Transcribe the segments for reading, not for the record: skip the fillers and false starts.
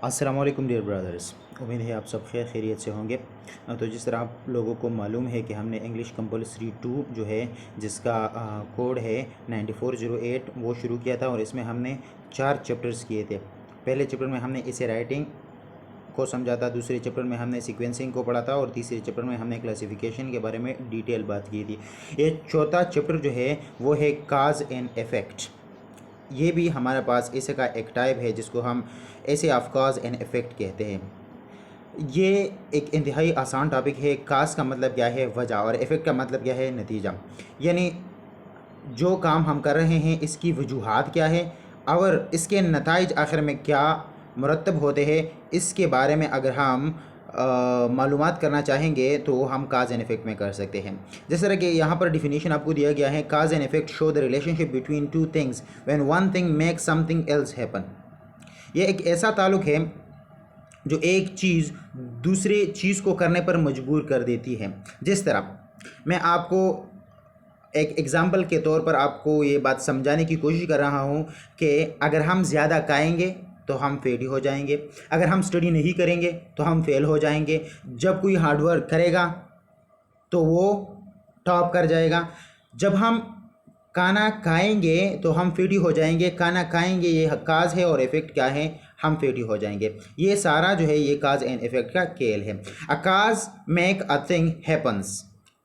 अस्सलाम वालेकुम dear brothers. उम्मीद है आप सब खैरियत से होंगे। तो जिस तरह आप लोगों को मालूम है कि हमने इंग्लिश कंपलसरी 2 जो है जिसका कोड है 9408 वो शुरू किया था और इसमें हमने 4 चैप्टर्स किए थे। पहले चैप्टर में हमने इसे राइटिंग को समझा था, दूसरे चैप्टर में हमने सीक्वेंसिंग को पढ़ा था और तीसरे चैप्टर में हमने क्लासिफिकेशन के बारे में डिटेल बात की थी। ये चौथा चैप्टर जो है वो है काज एंड इफ़ेक्ट। ये भी हमारे पास ऐसे का एक टाइप है जिसको हम ऐसे ऑफ काज एंड इफ़ेक्ट कहते हैं। ये एक इंतहाई आसान टॉपिक है। काज का मतलब क्या है, वजह, और इफ़ेक्ट का मतलब क्या है, नतीजा। यानी जो काम हम कर रहे हैं इसकी वजूहात क्या है और इसके नताइज आखिर में क्या मुरतब होते हैं, इसके बारे में अगर हम मालूमात करना चाहेंगे तो हम काज एंड इफ़ेक्ट में कर सकते हैं। जिस तरह कि यहाँ पर डिफिनीशन आपको दिया गया है, काज and effect show the relationship between two things when one thing makes something else happen. ये एक ऐसा ताल्लुक़ है जो एक चीज़ दूसरे चीज़ को करने पर मजबूर कर देती है। जिस तरह मैं आपको एक एग्ज़ाम्पल के तौर पर आपको ये बात समझाने की कोशिश कर रहा हूँ कि अगर हम ज़्यादा खाएंगे तो हम फेल हो जाएंगे, अगर हम स्टडी नहीं करेंगे तो हम फेल हो जाएंगे, जब कोई हार्डवर्क करेगा तो वो टॉप कर जाएगा, जब हम खाना खाएंगे तो हम फिट हो जाएंगे, खाना खाएंगे ये काज है और इफ़ेक्ट क्या है, हम फिट हो जाएंगे। ये सारा जो है ये काज एंड इफ़ेक्ट का खेल है। अ काज मेक अ थिंग हैपन्स।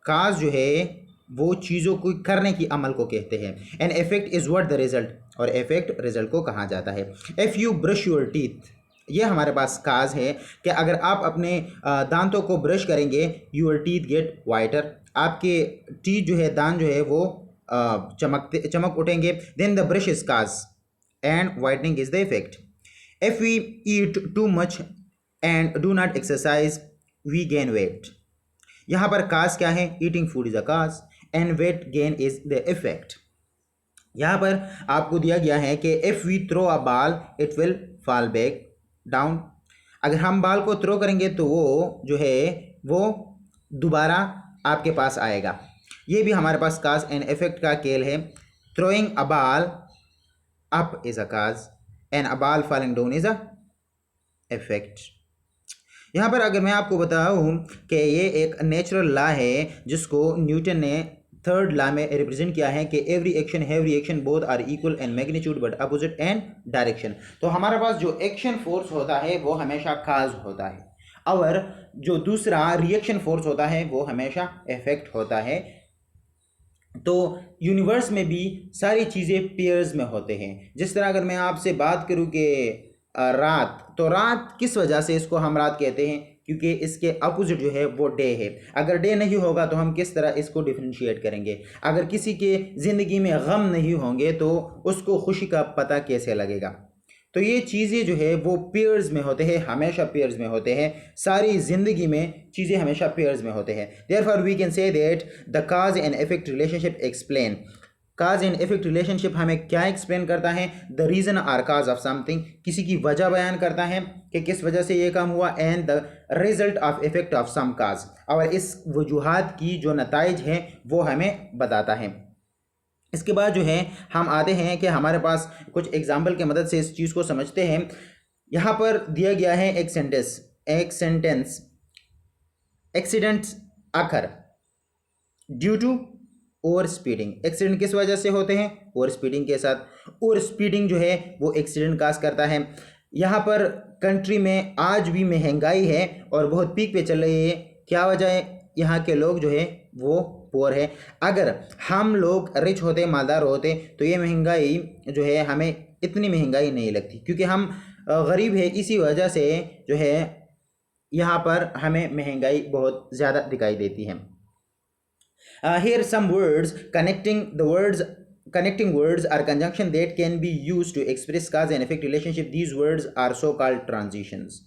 काज जो है वो चीज़ों को करने की अमल को कहते हैं। And effect is what the result, और इफ़ेक्ट रिजल्ट को कहा जाता है। If you brush your teeth, ये हमारे पास काज है कि अगर आप अपने दांतों को ब्रश करेंगे यूर टीथ गेट वाइटर, आपके टीथ जो है, दांत जो है वो चमक उठेंगे। Then the brush is cause and whitening is the effect. If we eat too much and do not exercise we gain weight. यहाँ पर काज क्या है, eating food is a cause and weight gain is the effect. यहाँ पर आपको दिया गया है कि if we throw a ball it will fall back down. अगर हम बॉल को थ्रो करेंगे तो वो जो है वो दोबारा आपके पास आएगा। ये भी हमारे पास काज एंड इफेक्ट का खेल है। Throwing a ball up is a cause and a ball falling down is a effect. यहाँ पर अगर मैं आपको बताऊँ कि ये एक नेचुरल लॉ है जिसको न्यूटन ने थर्ड लॉ में रिप्रेजेंट किया है कि every action have reaction both are equal in magnitude but opposite and direction. तो हमारे पास जो एक्शन फोर्स होता है वो हमेशा काज होता है और जो दूसरा रिएक्शन फोर्स होता है वो हमेशा इफेक्ट होता है। तो यूनिवर्स में भी सारी चीज़ें पेयर्स में होते हैं। जिस तरह अगर मैं आपसे बात करूँ कि रात, तो रात किस वजह से इसको हम रात कहते हैं, क्योंकि इसके अपोजिट जो है वो डे है। अगर डे नहीं होगा तो हम किस तरह इसको डिफ्रेंशिएट करेंगे। अगर किसी के ज़िंदगी में गम नहीं होंगे तो उसको खुशी का पता कैसे लगेगा। तो ये चीज़ें जो है वो पेयर्स में होते हैं, हमेशा पेयर्स में होते हैं। सारी ज़िंदगी में चीज़ें हमेशा पेयर्स में होते हैं। Therefore we can say that the cause and effect relationship explain. Cause and effect relationship हमें क्या एक्सप्लेन करता है, the reason or cause of something, किसी की वजह बयान करता है कि किस वजह से ये काम हुआ, and the result of effect of some cause, और इस वजूहात की जो नताइज हैं वो हमें बताता है। इसके बाद जो है हम आते हैं कि हमारे पास कुछ एग्जाम्पल की मदद से इस चीज़ को समझते हैं। यहाँ पर दिया गया है एक sentence accidents occur due to over speeding. Accident किस वजह से होते हैं, ओवर स्पीडिंग के साथ। ओवर स्पीडिंग जो है वो एक्सीडेंट काज करता है। यहाँ पर कंट्री में आज भी महंगाई है और बहुत पीक पे चल रही है। क्या वजह है, यहाँ के लोग जो है वो पुअर है। अगर हम लोग रिच होते, मालदार होते, तो ये महंगाई जो है हमें इतनी महंगाई नहीं लगती, क्योंकि हम गरीब है, इसी वजह से जो है यहाँ पर हमें महंगाई बहुत ज़्यादा दिखाई देती है। Here some words connecting words are conjunction that can be used to express cause and effect relationship. These words are so called transitions.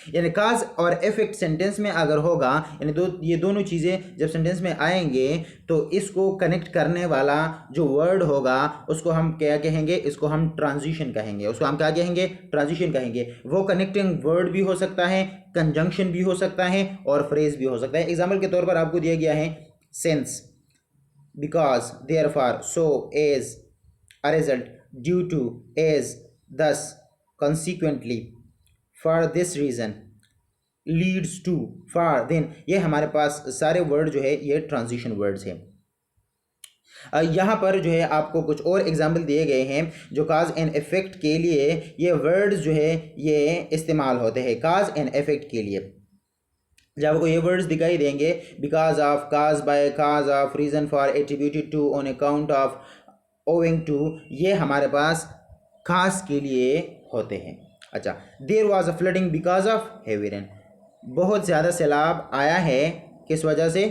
यानी काज और इफेक्ट सेंटेंस में अगर होगा, यानी ये दोनों चीज़ें जब सेंटेंस में आएंगे तो इसको कनेक्ट करने वाला जो वर्ड होगा उसको हम क्या कहेंगे, इसको हम ट्रांजिशन कहेंगे। उसको हम क्या कहेंगे, ट्रांजिशन कहेंगे। वो कनेक्टिंग वर्ड भी हो सकता है, कंजंक्शन भी हो सकता है और फ्रेज भी हो सकता है। एग्जाम्पल के तौर पर आपको दिया गया है sense, because, therefore, so, as, a result, due to, as, thus, consequently, for this reason, leads to, for, then, ये हमारे पास सारे वर्ड जो है ये ट्रांजिशन वर्ड्स हैं। यहाँ पर जो है आपको कुछ और एग्जाम्पल दिए गए हैं जो काज एंड इफ़ेक्ट के लिए ये वर्ड्स जो है ये इस्तेमाल होते हैं। काज एंड इफ़ेक्ट के लिए जब आपको ये वर्ड्स दिखाई देंगे, because of, cause by, cause of, reason for, attributed to, on account of, owing to, ये हमारे पास खास के लिए होते हैं। अच्छा, there was a flooding because of heavy rain, बहुत ज़्यादा सैलाब आया है किस वजह से?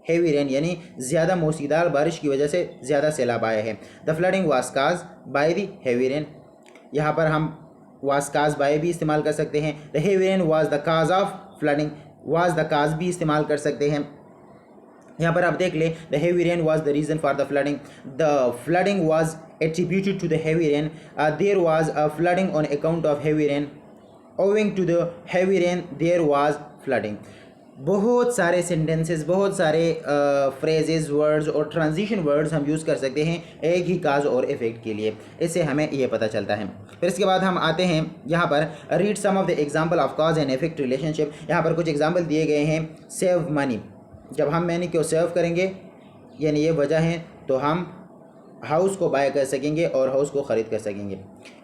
हेवी रेन, यानी ज़्यादा मूसलाधार बारिश की वजह से ज़्यादा सैलाब आया है। The flooding was cause by the heavy rain, यहाँ पर हम वाज काज बाय भी इस्तेमाल कर सकते हैं। The heavy rain was the cause of flooding, was the cause भी इस्तेमाल कर सकते हैं। यहाँ पर आप देख लें, the heavy rain was the reason for the flooding, the flooding was attributed to the heavy rain, there was a flooding on account of heavy rain, owing to the heavy rain there was flooding. बहुत सारे sentences, बहुत सारे phrases, words और transition words हम use कर सकते हैं एक ही काज और इफ़ेक्ट के लिए, इससे हमें ये पता चलता है। फिर इसके बाद हम आते हैं यहाँ पर, read some of the example of cause and effect relationship. यहाँ पर कुछ एग्जांपल दिए गए हैं। सेव मनी, जब हम मनी को सेव करेंगे यानी ये वजह है तो हम हाउस को बाय कर सकेंगे और हाउस को ख़रीद कर सकेंगे।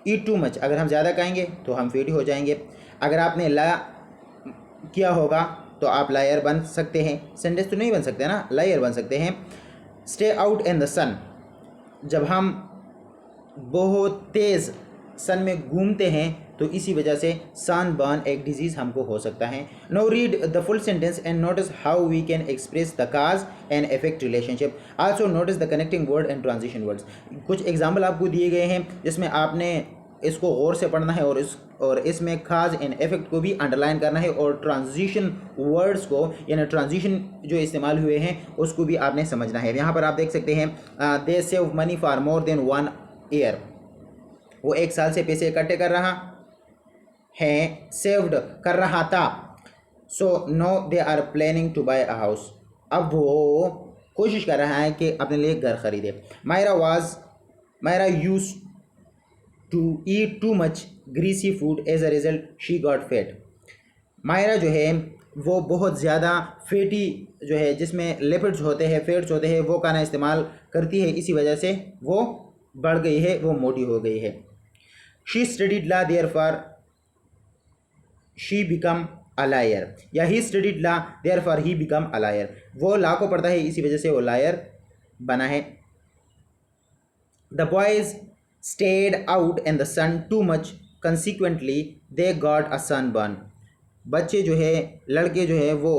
ईट टू मच, अगर हम ज़्यादा खाएंगे तो हम फीड हो जाएंगे। अगर आपने ला किया होगा तो आप लायर बन सकते हैं, सेंटेंस तो नहीं बन सकते ना, लायर बन सकते हैं। स्टे आउट इन द सन, जब हम बहुत तेज़ सन में घूमते हैं तो इसी वजह से सनबर्न एक डिजीज़ हमको हो सकता है। No read the full sentence and notice how we can express the cause and effect relationship, also notice the connecting word and transition words. कुछ एग्जाम्पल आपको दिए गए हैं जिसमें आपने इसको गौर से पढ़ना है और इसमें काज एंड इफेक्ट को भी अंडरलाइन करना है और ट्रांजिशन वर्ड्स को यानी ट्रांजिशन जो इस्तेमाल हुए हैं उसको भी आपने समझना है। यहाँ पर आप देख सकते हैं, they save money for more than 1 year, वो 1 साल से पैसे इकट्ठे कर रहा है, सेव्ड कर रहा था। So no they are planning to buy a house, अब वो कोशिश कर रहा है कि अपने लिए घर खरीदे। Myra use to eat too much greasy food as a result she got fat, Myra जो है वो बहुत ज़्यादा फैटी जो है जिसमें लिपिड्स होते हैं, फैट्स होते हैं, वो खाना इस्तेमाल करती है, इसी वजह से वो बढ़ गई है, वो मोटी हो गई है। She studied law there for she become a lawyer, या he studied law there for he become a lawyer, वो लॉ को पढ़ता है इसी वजह से वो लायर बना है। The boys stayed out in the sun too much, consequently they got a sunburn, बच्चे जो है, लड़के जो है वो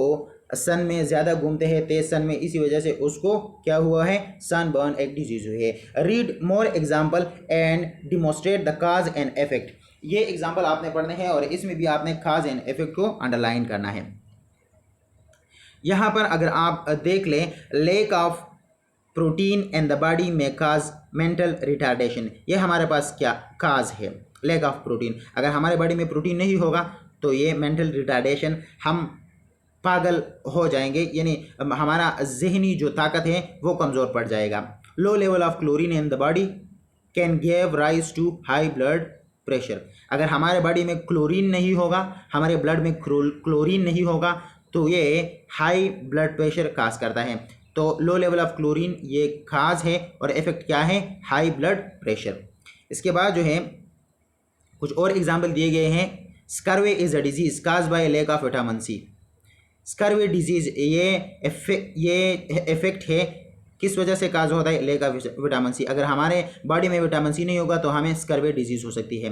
सन में ज़्यादा घूमते हैं, तेज सन में, इसी वजह से उसको क्या हुआ है? सनबर्न एक डिजीज़ हुई है। Read more example and demonstrate the cause and effect, ये एग्जाम्पल आपने पढ़ने हैं और इसमें भी आपने काज एंड इफेक्ट को अंडरलाइन करना है। यहाँ पर अगर आप देख लें, lake of protein in the body में काज मेंटल रिटार्डेशन, ये हमारे पास क्या काज है? लैक ऑफ प्रोटीन, अगर हमारे बॉडी में प्रोटीन नहीं होगा तो ये मेंटल रिटार्डेशन, हम पागल हो जाएंगे, यानी हमारा जहनी जो ताकत है वो कमज़ोर पड़ जाएगा। Low level of chlorine in the body can give rise to high blood pressure, अगर हमारे बॉडी में क्लोरीन नहीं होगा, हमारे ब्लड में क्लोरीन नहीं होगा तो ये हाई ब्लड प्रेशर काज करता है। तो लो लेवल ऑफ क्लोरीन ये खास है और इफेक्ट क्या है? High blood pressure. इसके बाद जो है कुछ और एग्जाम्पल दिए गए हैं। Scurvy is a disease caused by lack of vitamin C, scurvy disease ये इफेक्ट है, किस वजह से काज होता है? लैक ऑफ विटामिन सी, अगर हमारे बॉडी में विटामिन सी नहीं होगा तो हमें स्कर्वे डिजीज़ हो सकती है।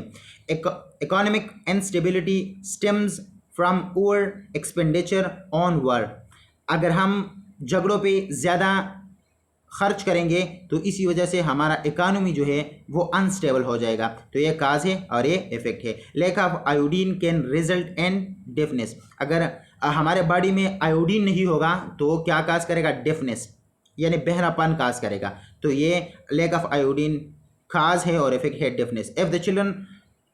Economic instability stems from over expenditure on war, अगर हम झगड़ों पे ज़्यादा खर्च करेंगे तो इसी वजह से हमारा इकानमी जो है वो अनस्टेबल हो जाएगा, तो ये काज है और ये इफेक्ट है। Lack of iodine can result in deafness, अगर हमारे बॉडी में आयोडीन नहीं होगा तो क्या काज करेगा? डेफनेस, यानी बहरापन काज करेगा, तो ये लैक ऑफ आयोडीन काज है और इफेक्ट है deafness. If the children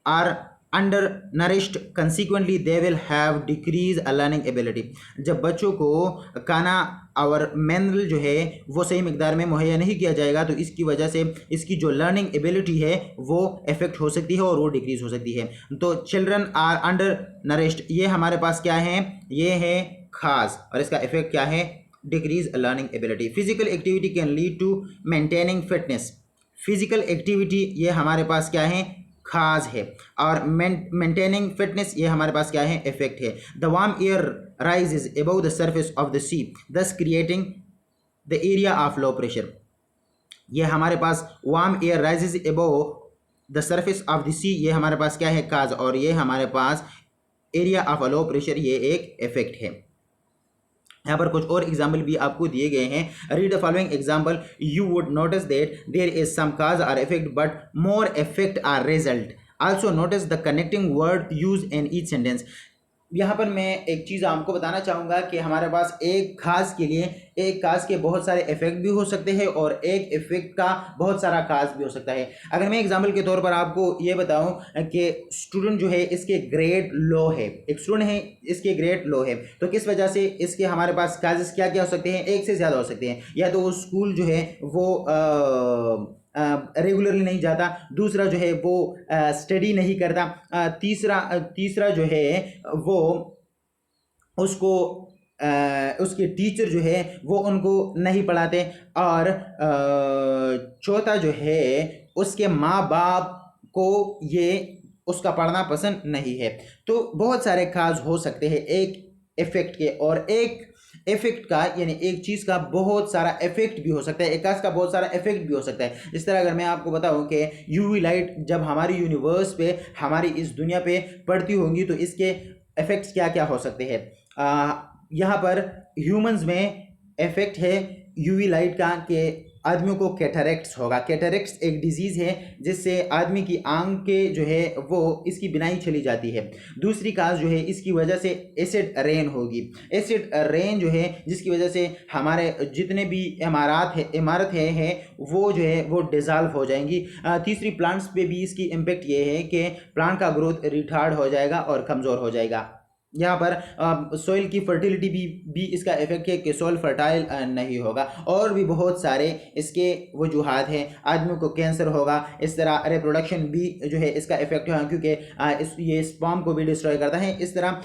are undernourished consequently they will have decrease learning ability. जब बच्चों को खाना और मिनरल जो है वो सही मिकदार में मुहैया नहीं किया जाएगा तो इसकी वजह से इसकी जो लर्निंग एबिलिटी है वो इफेक्ट हो सकती है और वो डिक्रीज हो सकती है। तो चिल्ड्रन आर अंडर नरिश्ड, ये हमारे पास क्या है, ये है खास, और इसका इफेक्ट क्या है, decrease learning ability. Physical activity can lead to maintaining fitness. Physical activity ये हमारे पास क्या है, खास है, और मेंटेनिंग फिटनेस ये हमारे पास क्या है, इफेक्ट है। The warm air rises above the surface of the sea thus creating the area of low pressure. ये हमारे पास warm air rises above the surface of the sea, ये हमारे पास क्या है, काज, और ये हमारे पास एरिया ऑफ लो प्रेशर, ये एक इफेक्ट है। यहाँ पर कुछ और एग्जाम्पल भी आपको दिए गए हैं। Read the following example, you would notice that there is some cause or effect but more effect or result. Also notice the connecting word use in each sentence. यहाँ पर मैं एक चीज़ आपको बताना चाहूँगा कि हमारे पास एक खास के लिए एक काज के बहुत सारे इफेक्ट भी हो सकते हैं और एक इफेक्ट का बहुत सारा काज भी हो सकता है। अगर मैं एग्जांपल के तौर पर आपको ये बताऊं कि स्टूडेंट जो है इसके ग्रेड लो है, एक स्टूडेंट है इसके ग्रेड लो है, तो किस वजह से इसके हमारे पास काजेस क्या क्या हो सकते हैं, एक से ज़्यादा हो सकते हैं। या तो वो स्कूल जो है वो रेगुलरली नहीं जाता, दूसरा जो है वो स्टडी नहीं करता, तीसरा जो है वो उसको उसके टीचर जो है वो उनको नहीं पढ़ाते, और चौथा जो है उसके माँ बाप को ये उसका पढ़ना पसंद नहीं है। तो बहुत सारे काज हो सकते हैं एक इफेक्ट के, और एक इफेक्ट का यानी एक चीज़ का बहुत सारा इफेक्ट भी हो सकता है, एक काज का बहुत सारा इफेक्ट भी हो सकता है। इस तरह अगर मैं आपको बताऊं कि यूवी लाइट जब हमारी यूनिवर्स पे, हमारी इस दुनिया पे पड़ती होंगी तो इसके इफेक्ट्स क्या क्या हो सकते हैं। यहाँ पर ह्यूमंस में इफेक्ट है यूवी लाइट का कि आदमियों को कैटरेक्ट्स होगा। कैटरेक्ट्स एक डिजीज़ है जिससे आदमी की आंखें जो है वो इसकी बिनाई चली जाती है। दूसरी काज जो है इसकी वजह से एसिड रेन होगी, एसिड रेन जो है जिसकी वजह से हमारे जितने भी इमारत है वो जो है वो डिज़ाल्व हो जाएंगी। तीसरी प्लांट्स पे भी इसकी इम्पेक्ट ये है कि प्लांट का ग्रोथ रिटार्ड हो जाएगा और कमज़ोर हो जाएगा। यहाँ पर सोइल की फर्टिलिटी भी इसका इफेक्ट है कि सोइल फर्टाइल नहीं होगा, और भी बहुत सारे इसके वजूहात हैं। आदमी को कैंसर होगा, इस तरह रिप्रोडक्शन भी जो है इसका इफेक्ट है क्योंकि ये स्पर्म को भी डिस्ट्रॉय करता है इस तरह।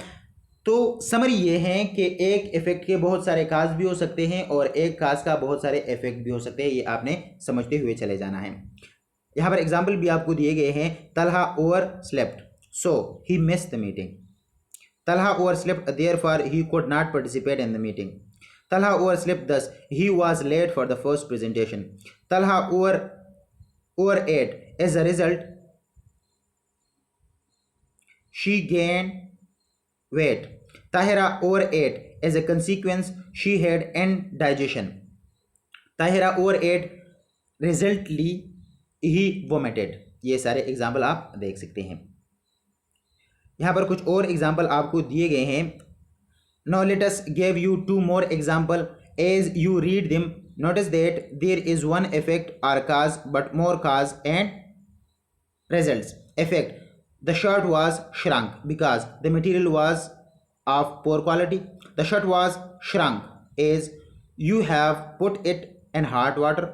तो समरी ये है कि एक इफेक्ट के बहुत सारे काज भी हो सकते हैं और एक काज का बहुत सारे इफेक्ट भी हो सकते हैं, ये आपने समझते हुए चले जाना है। यहाँ पर एग्जाम्पल भी आपको दिए गए हैं। Talha over slept so he missed the meeting. Talha overslept, therefore he could not participate in the meeting. Talha overslept, thus he was late for the first presentation. Talha overate, as a result she gained weight. Tahira overate, as a consequence she had indigestion. Tahira overate, resultly he vomited. ये सारे example आप देख सकते हैं। यहाँ पर कुछ और एग्जाम्पल आपको दिए गए हैं। Now let us give you two more example as you read them notice that there is one effect और cause but more cause and results. Effect, the shirt was shrunk because the material was of poor quality. The shirt was shrunk as you have put it in hot water.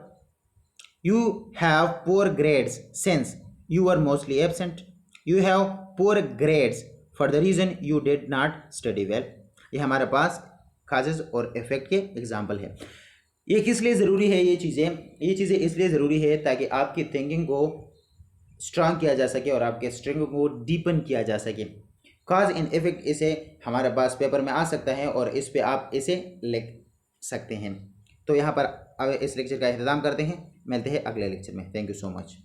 You have poor grades since you were mostly absent. You have poor grades for the reason you did not study well. ये हमारे पास causes और effect के example है। ये किस लिए ज़रूरी है, ये चीज़ें इसलिए ज़रूरी है ताकि आपकी थिंकिंग को स्ट्रांग किया जा सके और आपके स्ट्रिंग को डीपन किया जा सके। काज इन इफेक्ट इसे हमारे पास पेपर में आ सकता है और इस पे आप इसे लिख सकते हैं। तो यहाँ पर इस लेक्चर का इख्तिताम करते हैं, मिलते हैं अगले लेक्चर में। Thank you so much.